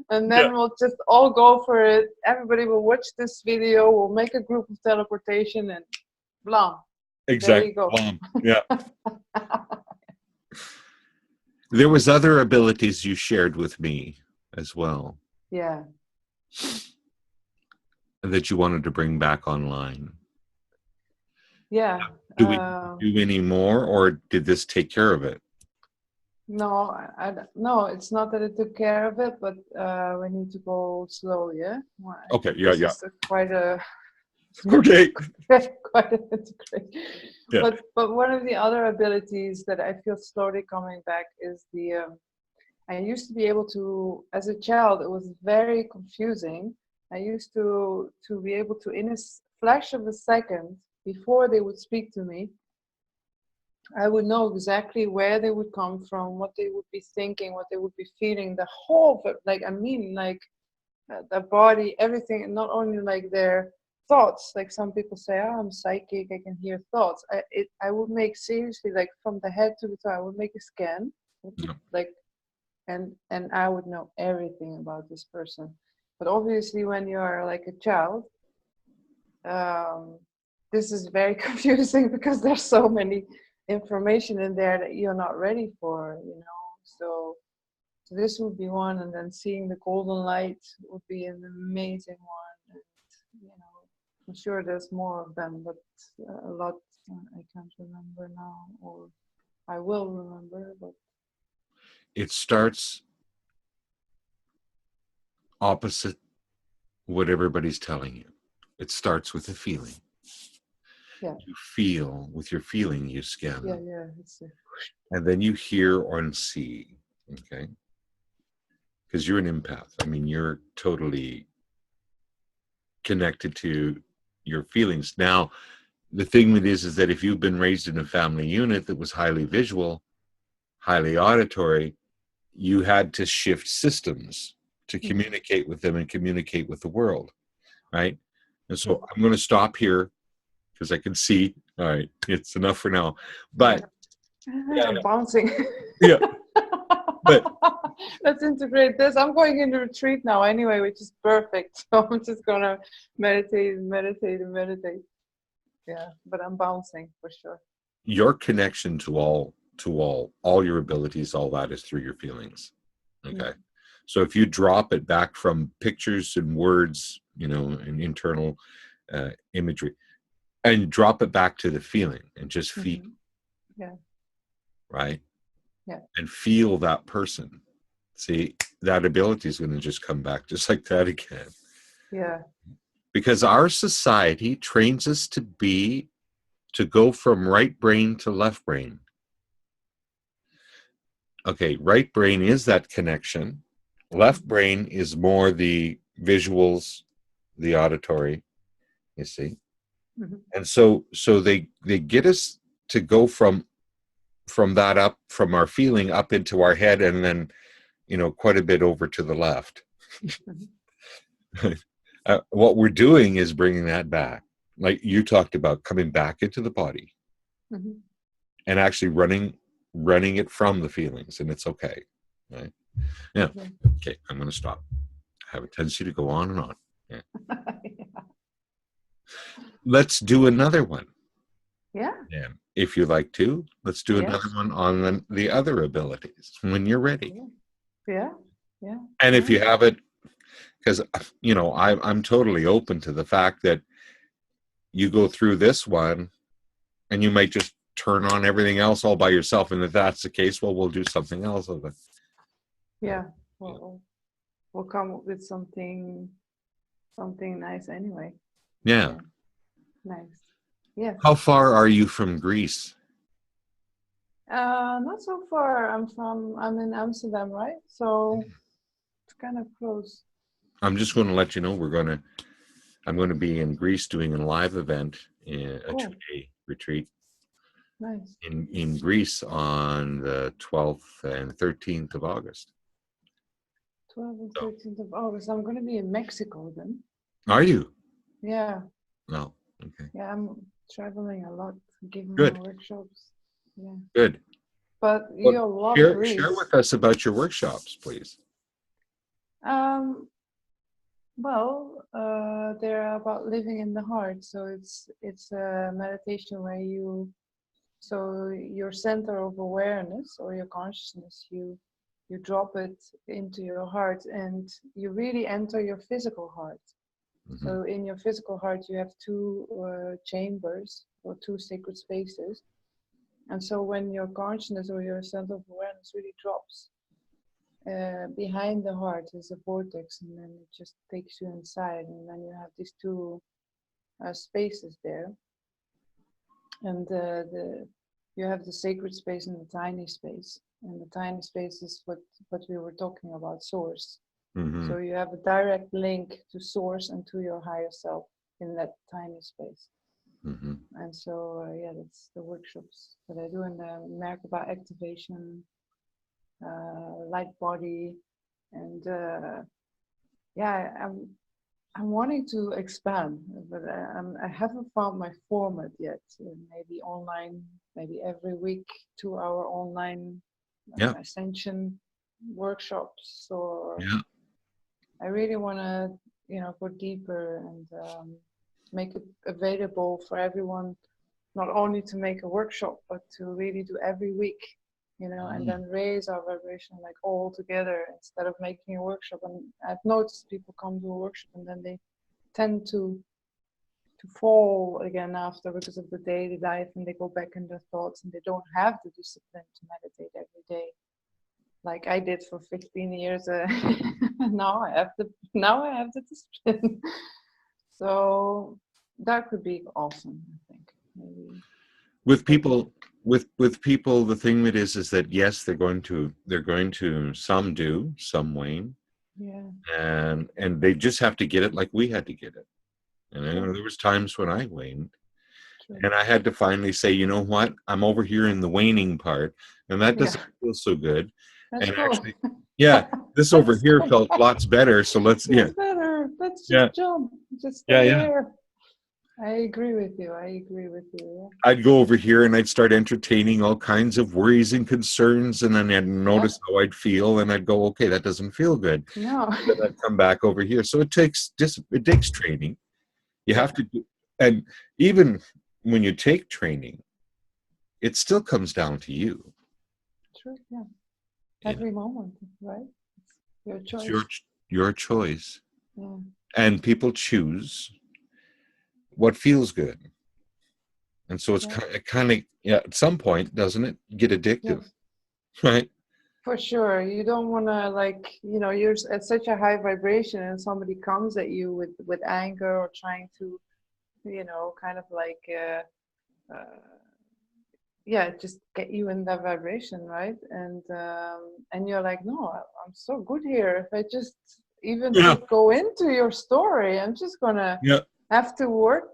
and Yeah. then we'll just all go for it. Everybody will watch this video. We'll make a group of teleportation, and blah. Exactly. There you go. Yeah. There was other abilities you shared with me as well. Yeah. That you wanted to bring back online. Yeah. Do we do any more, or did this take care of it? No, no, it's not that it took care of it, but we need to go slowly. Yeah. Okay. Yeah. Yeah. This is quite a Okay. quite a integration. Yeah. But one of the other abilities that I feel slowly coming back is the I used to be able to, as a child, it was very confusing. I used to be able to, in a flash of a second, before they would speak to me, I would know exactly where they would come from, what they would be thinking, what they would be feeling, the whole, like, I mean, like, their body, everything, and not only like their thoughts. Like some people say, "Oh, I'm psychic. I can hear thoughts." I would make seriously, like from the head to the toe. I would make a scan, Yeah. like, and I would know everything about this person. But obviously, when you're like a child, this is very confusing because there's so many information in there that you're not ready for. So this would be one, and then seeing the golden light would be an amazing one. And, I'm sure there's more of them, but a lot I can't remember now, or I will remember. But it starts opposite what everybody's telling you. It starts with a feeling. Yeah. You feel, with your feeling, you scan Yeah, them. yeah. It's And then you hear or see, okay? Because you're an empath. I mean, you're totally connected to your feelings. Now, the thing with is that if you've been raised in a family unit that was highly visual, highly auditory, you had to shift systems to communicate with them and communicate with the world, right? And so I'm going to stop here because I can see, all right, it's enough for now. But I'm bouncing. yeah, but Let's integrate this. I'm going into retreat now anyway, which is perfect. So I'm just gonna meditate and meditate and meditate. Yeah, but I'm bouncing for sure. your connection to all your abilities, all that is through your feelings. Okay. So if you drop it back from pictures and words, and internal imagery, and drop it back to the feeling and just feel, Yeah. right? Yeah. And feel that person. See, that ability is going to just come back just like that again. Yeah. Because our society trains us to go from right brain to left brain. Okay, right brain is that connection. Left brain is more the visuals, the auditory, you see. And so they get us to go from that up, from our feeling up into our head, and then quite a bit over to the left. What we're doing is bringing that back, like you talked about, coming back into the body and actually running it from the feelings, and it's okay, right? Yeah. Okay, I'm going to stop. I have a tendency to go on and on. Yeah. Let's do another one. Yeah. If you like to, let's do another one on the other abilities when you're ready. Yeah. Yeah. And if you have it, because I'm totally open to the fact that you go through this one and you might just turn on everything else all by yourself. And if that's the case, well, we'll do something else with it. Yeah. Well, we'll come up with something nice anyway. Yeah. Nice. Yeah. How far are you from Greece? Not so far. I'm in Amsterdam, right? So it's kind of close. I'm just going to let you know I'm going to be in Greece doing a live event, a 2-day retreat. Nice. In Greece on the 12th and 13th of August. 12th and 13th of August. I'm going to be in Mexico then. Are you? Yeah. No. Okay. Yeah, I'm traveling a lot, giving Good. workshops. Yeah. Good. But you'll love Greece. Share with us about your workshops, please. Well, they're about living in the heart. So it's a meditation where your center of awareness or your consciousness, you drop it into your heart and you really enter your physical heart. So in your physical heart, you have two chambers or two sacred spaces. And so when your consciousness or your center of awareness really drops, behind the heart is a vortex, and then it just takes you inside, and then you have these two spaces there. And you have the sacred space and the tiny space. And the tiny space is what we were talking about, source. So you have a direct link to source and to your higher self in that tiny space. And so, that's the workshops that I do in the Merkaba activation, light body, and I'm wanting to expand, but I haven't found my format yet. Maybe online, maybe every week, 2-hour online ascension workshops, or I really want to, go deeper and make it available for everyone, not only to make a workshop, but to really do every week, and then raise our vibration like all together instead of making a workshop. And I've noticed people come to a workshop and then they tend to fall again after because of the daily life, and they go back in their thoughts and they don't have the discipline to meditate every day. like I did for 15 years. Now I have the discipline. So that could be awesome, I think. Maybe. With people, with people, the thing that is that yes, they're going to some do, some wane, Yeah, and they just have to get it like we had to get it. And I know true, there was times when I waned, true. and I had to finally say, you know what, I'm over here in the waning part, and that Yeah, doesn't feel so good. that's And cool. actually, yeah, this over That's here cool. felt lots better. So let's, yeah, It's better. Let's just yeah, jump. Just yeah, stay yeah. here. I agree with you. I agree with you. I'd go over here and I'd start entertaining all kinds of worries and concerns, and then I'd Yeah. notice how I'd feel, and I'd go, okay, that doesn't feel good. No. Then I'd come back over here. So it takes training. You Yeah. have to do, and even when you take training, it still comes down to you. True. Yeah. You know, Every moment, right? It's your it's choice. your choice, Yeah. and people choose what feels good. And so Yeah. it kind of, yeah, at some point, doesn't it get addictive, Yes. right? For sure. You don't want to you're at such a high vibration and somebody comes at you with anger or trying to, kind of yeah, just get you in that vibration, right? And you're like, no, I'm so good here. If I just even Yeah, to go into your story, I'm just gonna yeah. have to work,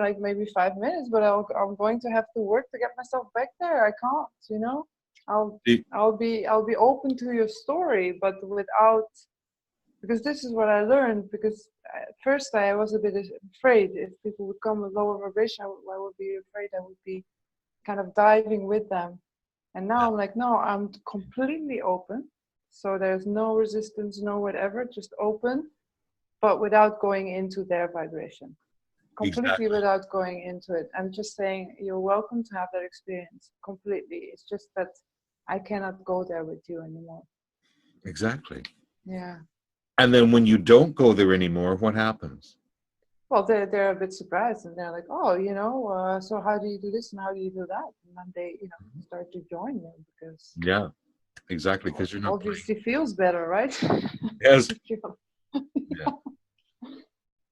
like maybe 5 minutes, but I'm going to have to work to get myself back there. I can't. I'll The- I'll be open to your story, but without, because this is what I learned. Because at first I was a bit afraid if people would come with lower vibration, I would be afraid I would be kind of diving with them. And now I'm like, no, I'm completely open. So there's no resistance, no whatever, just open, but without going into their vibration. Completely Exactly, without going into it. I'm just saying, you're welcome to have that experience completely. It's just that I cannot go there with you anymore. exactly. Yeah. And then when you don't go there anymore, what happens? Well, they're a bit surprised and they're like, oh, so how do you do this and how do you do that? And then they, start to join you because Yeah, exactly, because you're not playing. obviously feels better, right? Yes. Yeah,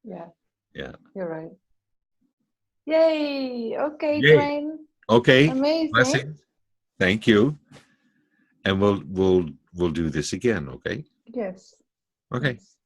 Yeah, yeah. you're right. Yay! Okay, Yay. Dwaine. Okay. Amazing. Blessings. Thank you. And we'll do this again. Okay. Yes. Okay. Yes.